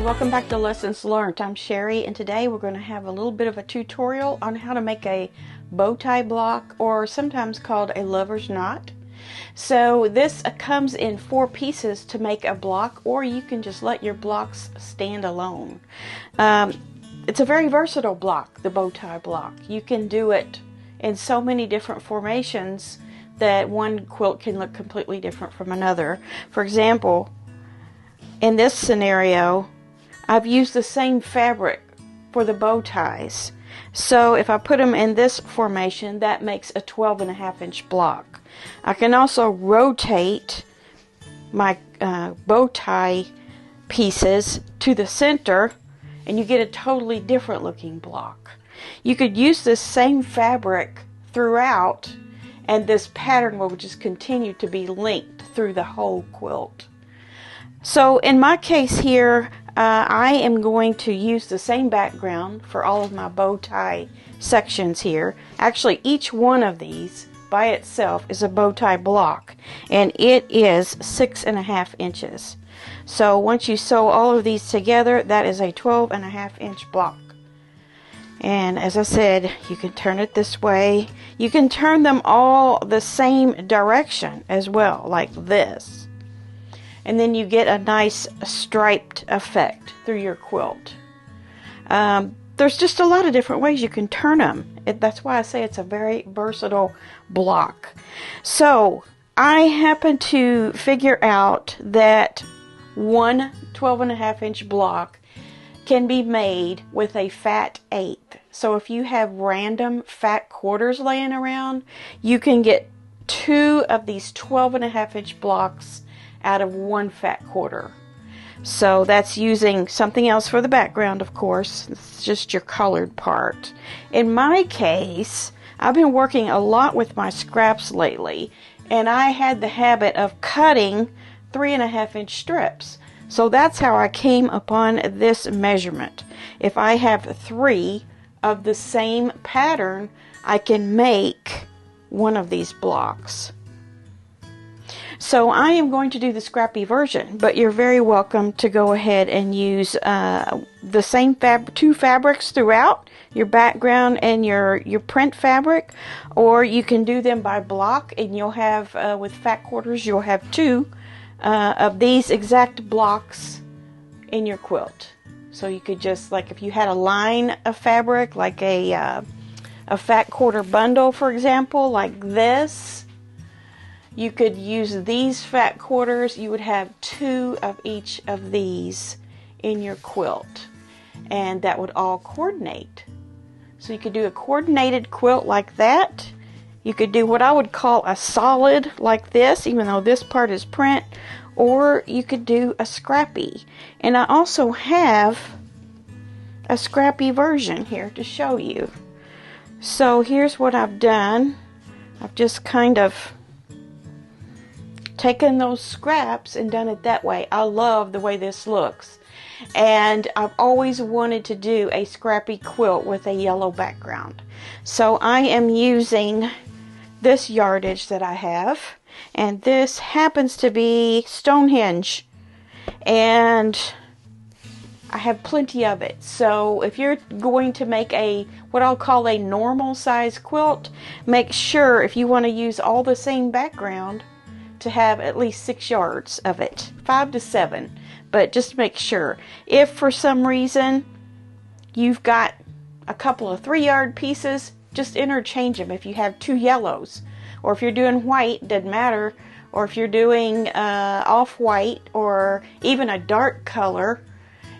welcome back to Lessons Learned. I'm Sherry, and today we're going to have a little bit of a tutorial on how to make a bow tie block, or sometimes called a lover's knot. So this comes in 4 pieces to make a block, or you can just let your blocks stand alone. It's a very versatile block, the bow tie block. You can do it in so many different formations that one quilt can look completely different from another. For example, in this scenario, I've used the same fabric for the bow ties. So if I put them in this formation, that makes a 12.5-inch block. I can also rotate my bow tie pieces to the center, and you get a totally different looking block. You could use this same fabric throughout, and this pattern will just continue to be linked through the whole quilt. So in my case here, I am going to use the same background for all of my bow tie sections here. Actually, each one of these by itself is a bow tie block, and it is 6.5 inches. So once you sew all of these together, that is a 12.5-inch block. And as I said, you can turn it this way. You can turn them all the same direction as well, like this. And then you get a nice striped effect through your quilt. There's just a lot of different ways you can turn them. That's why I say it's a very versatile block. So I happen to figure out that one 12.5-inch block can be made with a fat 1/8. So if you have random fat quarters laying around, you can get 2 of these 12.5-inch blocks out of 1 fat quarter. So that's using something else for the background, of course. It's just your colored part. In my case, I've been working a lot with my scraps lately, and I had the habit of cutting 3.5-inch strips. So that's how I came upon this measurement. If I have 3 of the same pattern, I can make one of these blocks. So I am going to do the Scrappy version, but you're very welcome to go ahead and use the same 2 fabrics throughout, your background and your print fabric, or you can do them by block, and you'll have, with fat quarters, you'll have 2 of these exact blocks in your quilt. So you could just, like if you had a line of fabric, like a fat quarter bundle, for example, like this, you could use these fat quarters. You would have 2 of each of these in your quilt, and that would all coordinate. So you could do a coordinated quilt like that. You could do what I would call a solid like this, even though this part is print, or you could do a scrappy. And I also have a scrappy version here to show you. So here's what I've done. I've just kind of taken those scraps and done it that way. I love the way this looks, and I've always wanted to do a scrappy quilt with a yellow background. So I am using this yardage that I have, and this happens to be Stonehenge, and I have plenty of it. So if you're going to make what I'll call a normal size quilt, make sure, if you want to use all the same background, to have at least 6 yards of it, 5 to 7, but just make sure. If for some reason you've got a couple of 3-yard pieces, just interchange them. If you have 2 yellows, or if you're doing white, doesn't matter, or if you're doing off-white, or even a dark color,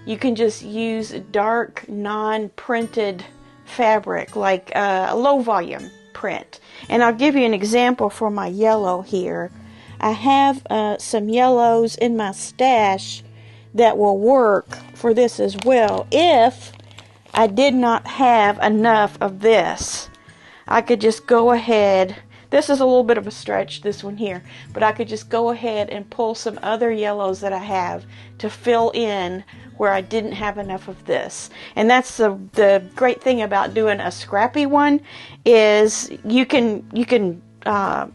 you can just use dark non-printed fabric, like a low volume print. And I'll give you an example for my yellow here. I have some yellows in my stash that will work for this as well. If I did not have enough of this, I could just go ahead. This is a little bit of a stretch, this one here, but I could just go ahead and pull some other yellows that I have to fill in where I didn't have enough of this. And that's the great thing about doing a scrappy one, is you can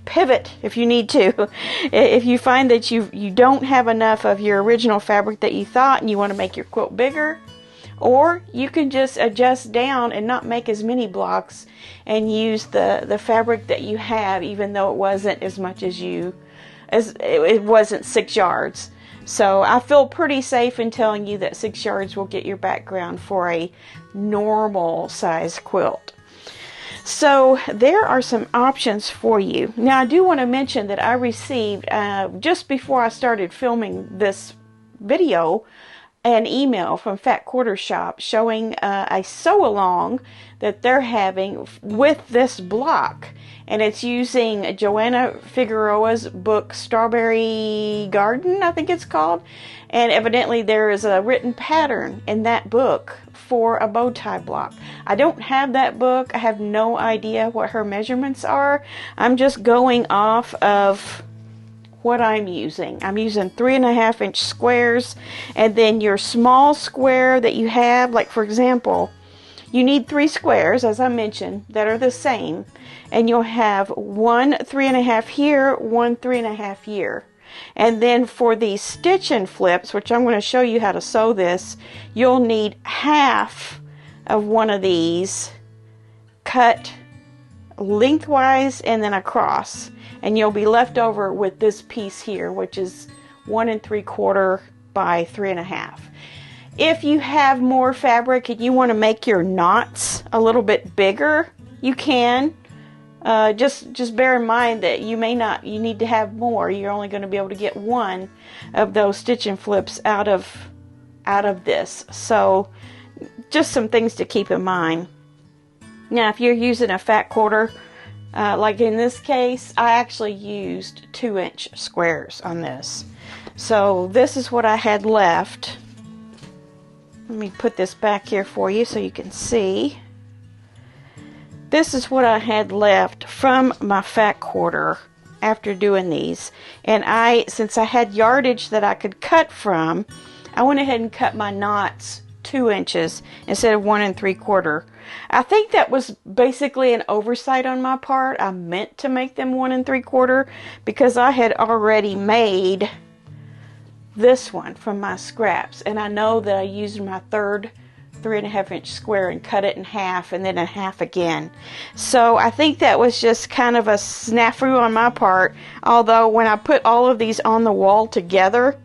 pivot if you need to. If you find that you don't have enough of your original fabric that you thought and you want to make your quilt bigger, or you can just adjust down and not make as many blocks and use the fabric that you have, even though it wasn't as much as it wasn't 6 yards. So I feel pretty safe in telling you that 6 yards will get your background for a normal size quilt. So there are some options for you. Now I do want to mention that I received, just before I started filming this video, an email from Fat Quarter Shop showing a sew along that they're having with this block. And it's using Joanna Figueroa's book, Strawberry Garden, I think it's called. And evidently there is a written pattern in that book for a bow tie block. I don't have that book. I have no idea what her measurements are. I'm just going off of what I'm using. I'm using 3.5 inch squares, and then your small square that you have, like for example, you need 3 squares, as I mentioned, that are the same, and you'll have 1 3.5 here, 1 3.5 here. And then for the stitch and flips, which I'm going to show you how to sew this, you'll need half of one of these cut lengthwise and then across, and you'll be left over with this piece here, which is 1 3/4 by 3.5. If you have more fabric and you want to make your knots a little bit bigger, you can. Just bear in mind that you need to have more. You're only going to be able to get one of those stitch and flips out of this. So just some things to keep in mind. Now, if you're using a fat quarter, like in this case, I actually used 2 inch squares on this. So this is what I had left. Let me put this back here for you so you can see. This is what I had left from my fat quarter after doing these. And since I had yardage that I could cut from, I went ahead and cut my knots 2 inches instead of 1 3/4. I think that was basically an oversight on my part. I meant to make them 1 3/4 because I had already made this one from my scraps, and I know that I used my third 3.5 inch square and cut it in half and then in half again. So I think that was just kind of a snafu on my part, although when I put all of these on the wall together,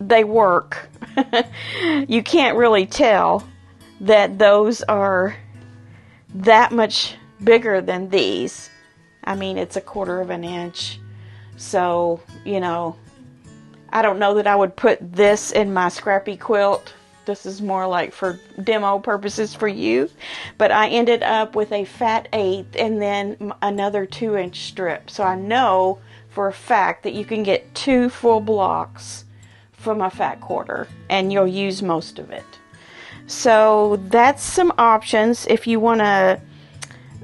they work. You can't really tell that those are that much bigger than these. I mean, it's 1/4 of an inch. So, you know, I don't know that I would put this in my Scrappy quilt. This is more like for demo purposes for you. But I ended up with a fat 1/8 and then another 2 inch strip. So I know for a fact that you can get 2 full blocks from a fat quarter and you'll use most of it. So that's some options if you want to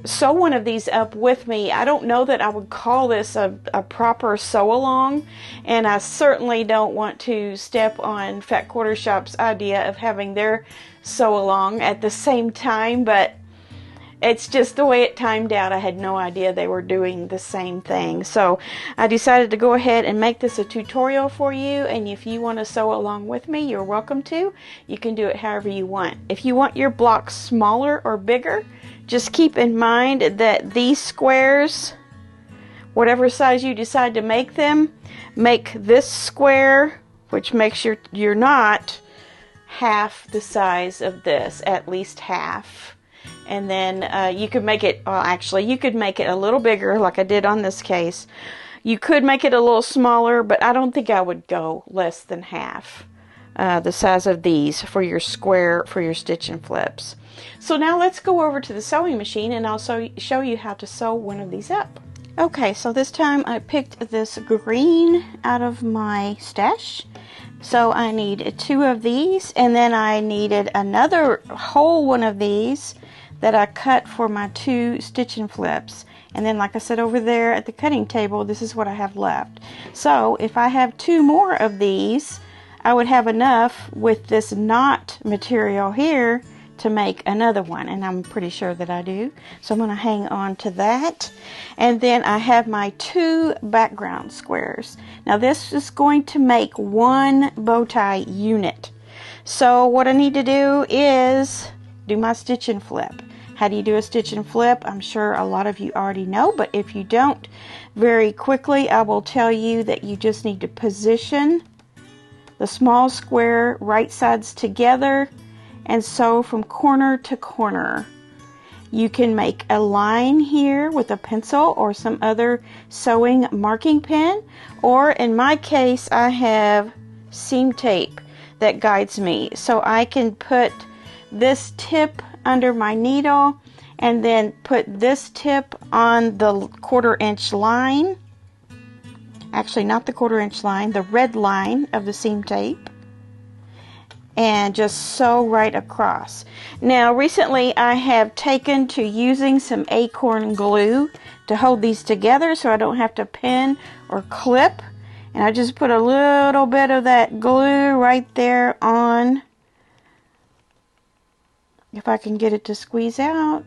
sew one of these up with me. I don't know that I would call this a proper sew along, and I certainly don't want to step on Fat Quarter Shop's idea of having their sew along at the same time, but it's just the way it timed out. I had no idea they were doing the same thing. So I decided to go ahead and make this a tutorial for you, and if you want to sew along with me, you're welcome to. You can do it however you want. If you want your blocks smaller or bigger, just keep in mind that these squares, whatever size you decide to make them, make this square, which makes your knot, half the size of this, at least half. And then you could make it, well, actually, you could make it a little bigger, like I did on this case. You could make it a little smaller, but I don't think I would go less than half the size of these for your square, for your stitch and flips. So now let's go over to the sewing machine and I'll show you how to sew one of these up. Okay, so this time I picked this green out of my stash. So I need 2 of these, and then I needed another whole one of these that I cut for my 2 stitch and flips. And then, like I said, over there at the cutting table, this is what I have left. So if I have 2 more of these, I would have enough with this knot material here to make another one, and I'm pretty sure that I do. So I'm going to hang on to that. And then I have my 2 background squares. Now this is going to make one bow tie unit. So what I need to do is do my stitch and flip. How do you do a stitch and flip? I'm sure a lot of you already know, but if you don't, very quickly I will tell you that you just need to position the small square right sides together and sew from corner to corner. You can make a line here with a pencil or some other sewing marking pen, or in my case I have seam tape that guides me, so I can put this tip under my needle and then put this tip on the 1/4 inch line. Actually, not the 1/4 inch line, the red line of the seam tape, and just sew right across. Now recently I have taken to using some acorn glue to hold these together so I don't have to pin or clip, and I just put a little bit of that glue right there on, if I can get it to squeeze out,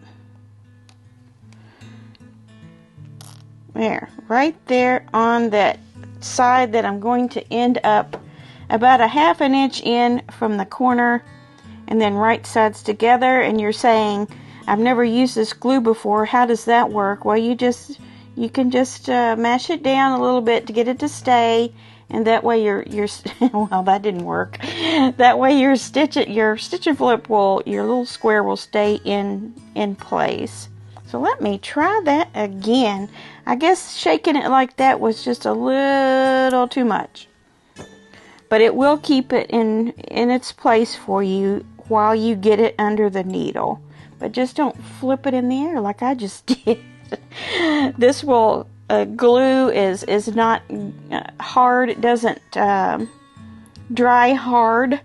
there, right there on that side that I'm going to end up about 1/2 inch in from the corner, and then right sides together. And you're saying, I've never used this glue before, how does that work? Well, you can just mash it down a little bit to get it to stay, and that way your well, that didn't work. That way your stitch and flip your little square will stay in place. So let me try that again. I guess shaking it like that was just a little too much, but it will keep it in its place for you while you get it under the needle. But just don't flip it in the air like I just did. This will glue is not hard. It doesn't dry hard.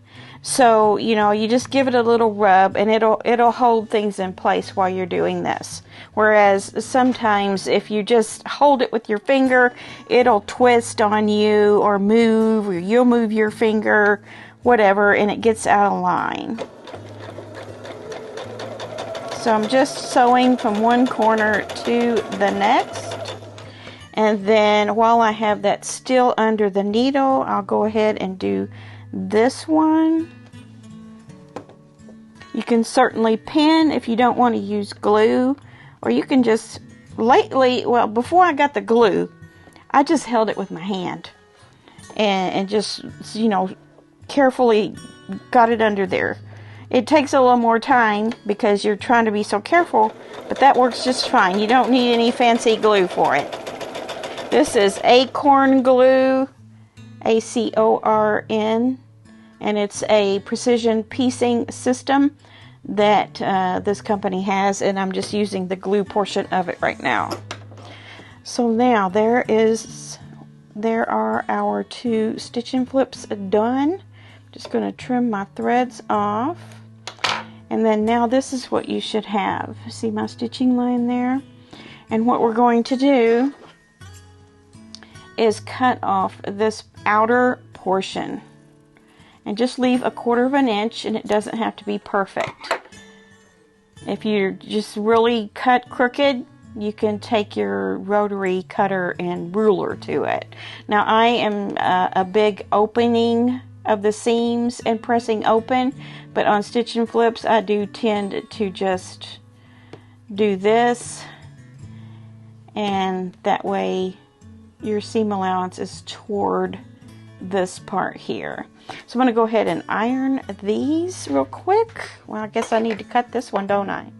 So, you just give it a little rub and it'll hold things in place while you're doing this. Whereas sometimes if you just hold it with your finger, it'll twist on you or move, or you'll move your finger, whatever, and it gets out of line. So I'm just sewing from one corner to the next. And then while I have that still under the needle, I'll go ahead and do this one. You can certainly pin if you don't want to use glue, or you can just before I got the glue, I just held it with my hand and just, carefully got it under there. It takes a little more time because you're trying to be so careful, but that works just fine. You don't need any fancy glue for it. This is acorn glue, ACORN, and it's a precision piecing system that this company has, and I'm just using the glue portion of it right now. So now there are our 2 stitch and flips done. Just going to trim my threads off, and then now this is what you should have. See my stitching line there? And what we're going to do is cut off this outer portion and just leave 1/4 inch, and it doesn't have to be perfect. If you just really cut crooked, you can take your rotary cutter and ruler to it. Now I am a big opening of the seams and pressing open, but on stitch and flips I do tend to just do this, and that way your seam allowance is toward this part here. So I'm going to go ahead and iron these real quick. Well, I guess I need to cut this one, don't I?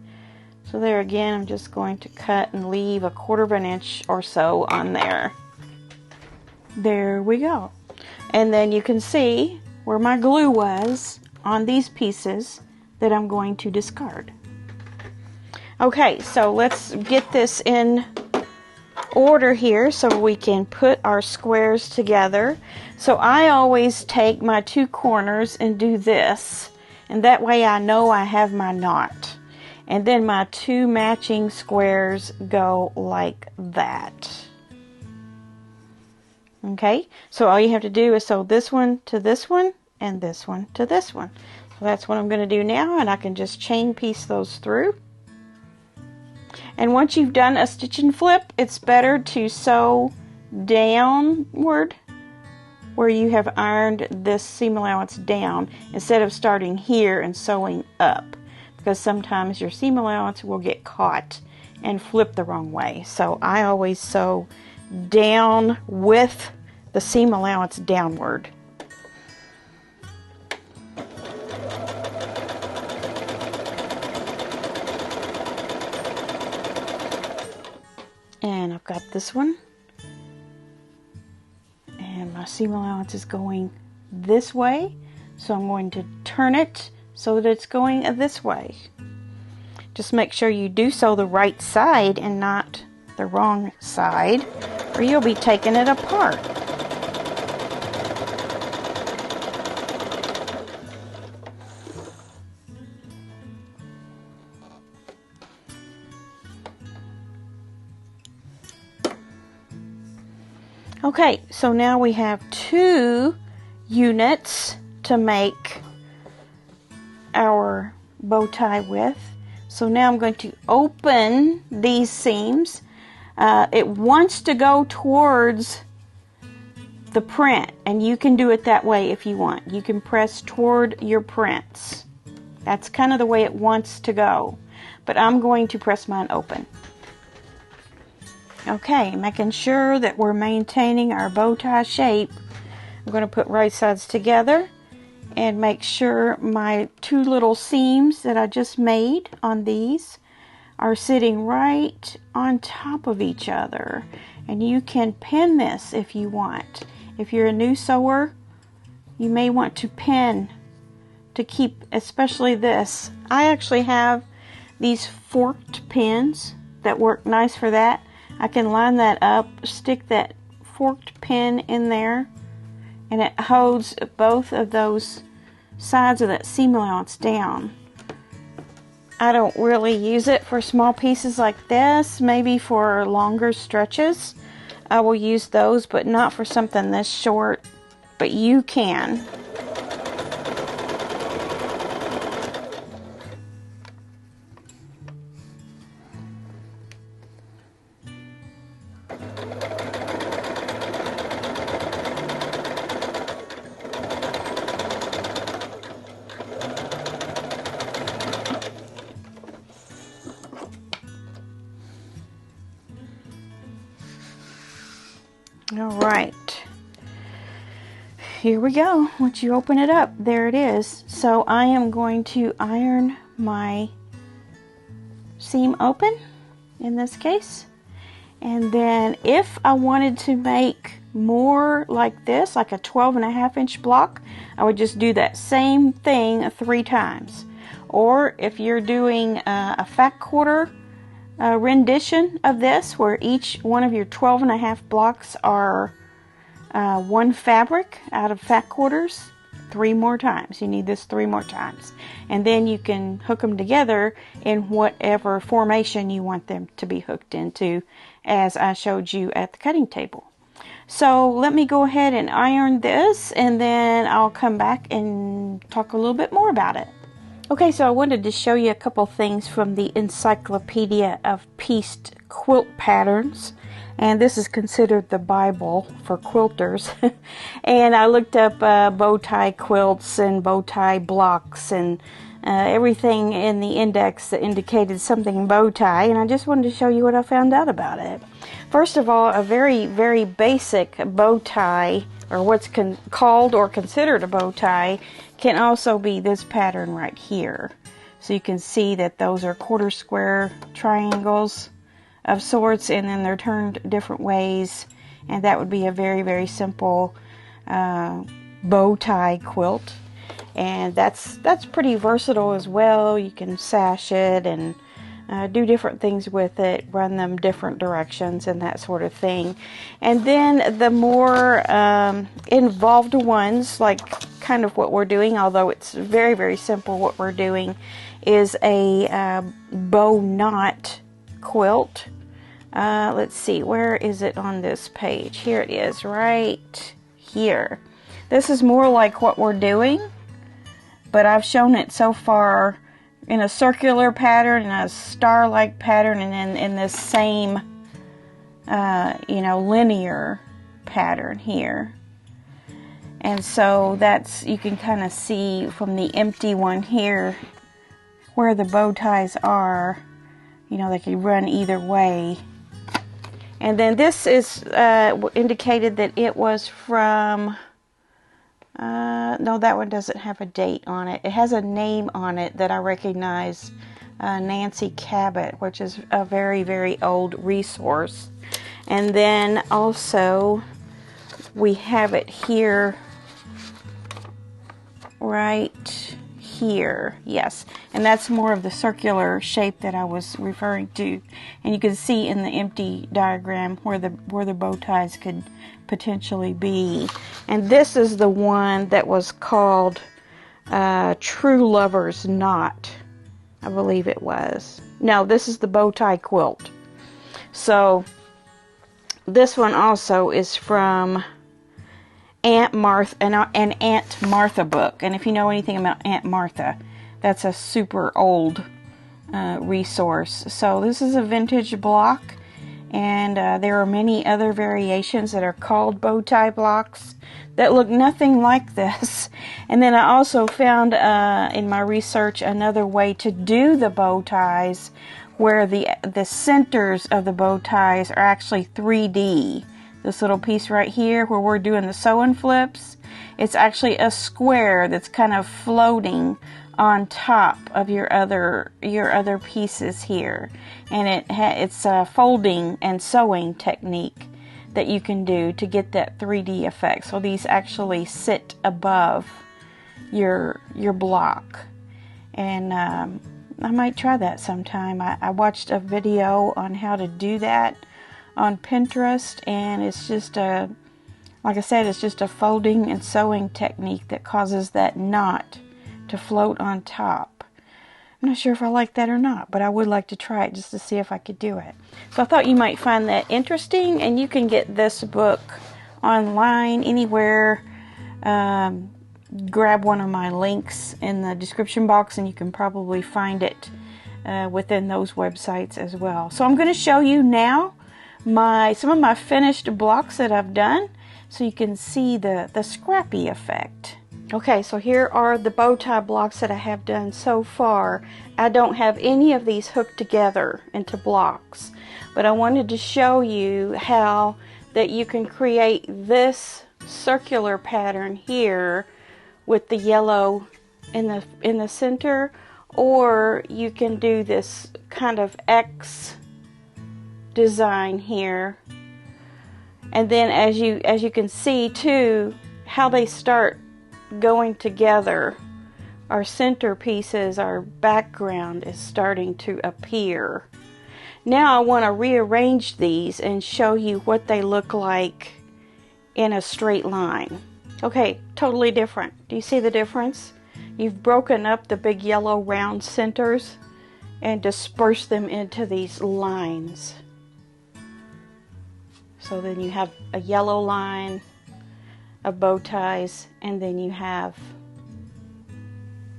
So there again, I'm just going to cut and leave 1/4 inch or so on there. There we go. And then you can see where my glue was on these pieces that I'm going to discard. Okay, so let's get this in order here so we can put our squares together. So I always take my 2 corners and do this, and that way I know I have my knot. And then my 2 matching squares go like that. Okay, so all you have to do is sew this one to this one and this one to this one. So that's what I'm going to do now, and I can just chain piece those through. And once you've done a stitch and flip, it's better to sew downward where you have ironed this seam allowance down instead of starting here and sewing up, because sometimes your seam allowance will get caught and flip the wrong way. So I always sew down with the seam allowance downward. And I've got this one, and my seam allowance is going this way, so I'm going to turn it so that it's going this way. Just make sure you do sew the right side and not the wrong side, or you'll be taking it apart. Okay, so now we have 2 units to make our bow tie with. So now I'm going to open these seams. It wants to go towards the print, and you can do it that way if you want. You can press toward your prints. That's kind of the way it wants to go, but I'm going to press mine open. Okay, making sure that we're maintaining our bow tie shape. I'm going to put right sides together and make sure my 2 little seams that I just made on these are sitting right on top of each other. And you can pin this if you want. If you're a new sewer, you may want to pin to keep, especially this. I actually have these forked pins that work nice for that. I can line that up, stick that forked pin in there, and it holds both of those sides of that seam allowance down. I don't really use it for small pieces like this. Maybe for longer stretches I will use those, but not for something this short. But you can. All right, here we go. Once you open it up, there it is. So I am going to iron my seam open in this case, and then if I wanted to make more like this, like a 12.5-inch block, I would just do that same thing 3 times. Or if you're doing a fat quarter rendition of this, where each one of your 12.5 blocks are 1 fabric out of fat quarters, 3 more times. You need this 3 more times, and then you can hook them together in whatever formation you want them to be hooked into, as I showed you at the cutting table. So let me go ahead and iron this, and then I'll come back and talk a little bit more about it. Okay, so I wanted to show you a couple things from the Encyclopedia of Pieced Quilt Patterns, and this is considered the Bible for quilters. And I looked up bow tie quilts and bow tie blocks and everything in the index that indicated something bow tie, and I just wanted to show you what I found out about it. First of all, a very, very basic bow tie, or what's called or considered a bow tie, can also be this pattern right here. So you can see that those are quarter square triangles of sorts, and then they're turned different ways, and that would be a very, very simple bow tie quilt. And that's pretty versatile as well. You can sash it and do different things with it, run them different directions and that sort of thing. And then the more involved ones, like kind of what we're doing, although it's very, very simple, what we're doing is a bow knot quilt. Let's see, where is it on this page? Here it is, right here. This is more like what we're doing, but I've shown it so far in a circular pattern, in a star-like pattern, and in this same, linear pattern here. And so that's, you can kind of see from the empty one here where the bow ties are. They can run either way. And then this is indicated that it was from, no, that one doesn't have a date on it. It has a name on it that I recognize, Nancy Cabot, which is a very, very old resource. And then also we have it here, right here, yes, and that's more of the circular shape that I was referring to. And you can see in the empty diagram where the bow ties could potentially be. And this is the one that was called True Lover's Knot, I believe it was. No, this is the Bow Tie Quilt. So this one also is from Aunt Martha, an Aunt Martha book. And if you know anything about Aunt Martha, that's a super old resource. So this is a vintage block, and there are many other variations that are called bow tie blocks that look nothing like this. And then I also found in my research another way to do the bow ties where the centers of the bow ties are actually 3D. This little piece right here where we're doing the sew-and flips, it's actually a square that's kind of floating on top of your other pieces here. And it's a folding and sewing technique that you can do to get that 3D effect. So these actually sit above your block. And I might try that sometime. I watched a video on how to do that on Pinterest, and it's just like I said, it's just a folding and sewing technique that causes that knot to float on top. I'm not sure if I like that or not, but I would like to try it just to see if I could do it. So I thought you might find that interesting, and you can get this book online anywhere. Grab one of my links in the description box, and you can probably find it within those websites as well. So I'm going to show you now some of my finished blocks that I've done, so you can see the Scrappy effect. Okay, so here are the bow tie blocks that I have done so far. I don't have any of these hooked together into blocks, but I wanted to show you how that you can create this circular pattern here with the yellow in the center, or you can do this kind of X design here. And then as you can see too, how they start going together, our center pieces, our background is starting to appear. Now I want to rearrange these and show you what they look like in a straight line. Okay, totally different. Do you see the difference? You've broken up the big yellow round centers and dispersed them into these lines. So then you have a yellow line of bow ties, and then you have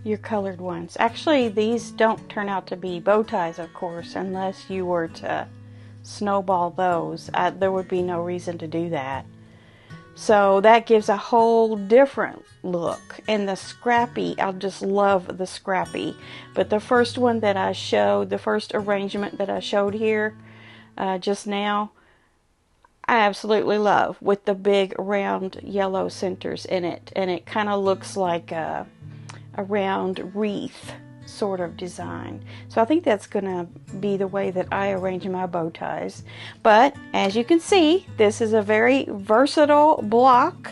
your colored ones. Actually, these don't turn out to be bow ties, of course, unless you were to snowball those. There would be no reason to do that. So that gives a whole different look. And the Scrappy, I just love the Scrappy. But the first one that I showed, the first arrangement that I showed here just now, I absolutely love, with the big round yellow centers in it. And it kind of looks like a round wreath sort of design. So I think that's going to be the way that I arrange my bow ties. But as you can see, this is a very versatile block,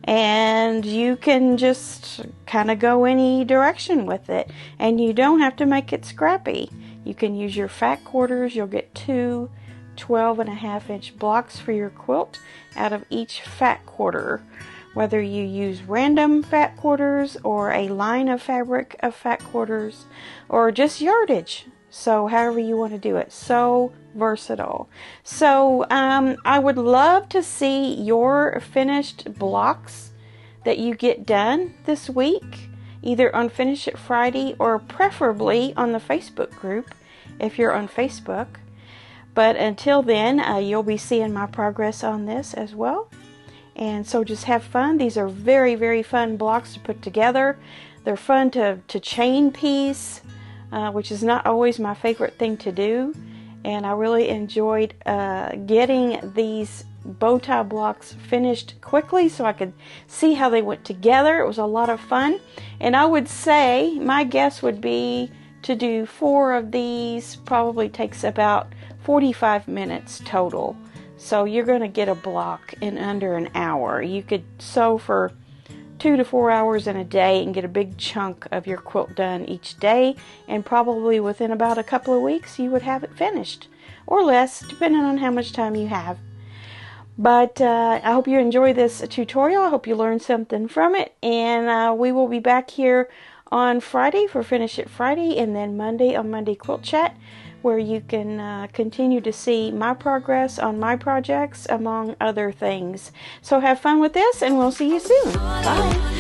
and you can just kind of go any direction with it, and you don't have to make it scrappy. You can use your fat quarters. You'll get two 12.5-inch blocks for your quilt out of each fat quarter, whether you use random fat quarters or a line of fabric of fat quarters or just yardage. So however you want to do it. So versatile. So I would love to see your finished blocks that you get done this week. either on Finish It Friday or preferably on the Facebook group if you're on Facebook. But until then, you'll be seeing my progress on this as well. And so just have fun. These are very, very fun blocks to put together. They're fun to chain piece, which is not always my favorite thing to do. And I really enjoyed getting these bow tie blocks finished quickly so I could see how they went together. It was a lot of fun. And I would say, my guess would be to do 4 of these probably takes about 45 minutes total. So you're going to get a block in under an hour. You could sew for 2 to 4 hours in a day and get a big chunk of your quilt done each day, and probably within about a couple of weeks you would have it finished, or less, depending on how much time you have. But I hope you enjoy this tutorial. I hope you learned something from it, and we will be back here on Friday for Finish It Friday, and then Monday on Monday Quilt Chat, where you can continue to see my progress on my projects, among other things. So have fun with this, and we'll see you soon. Bye.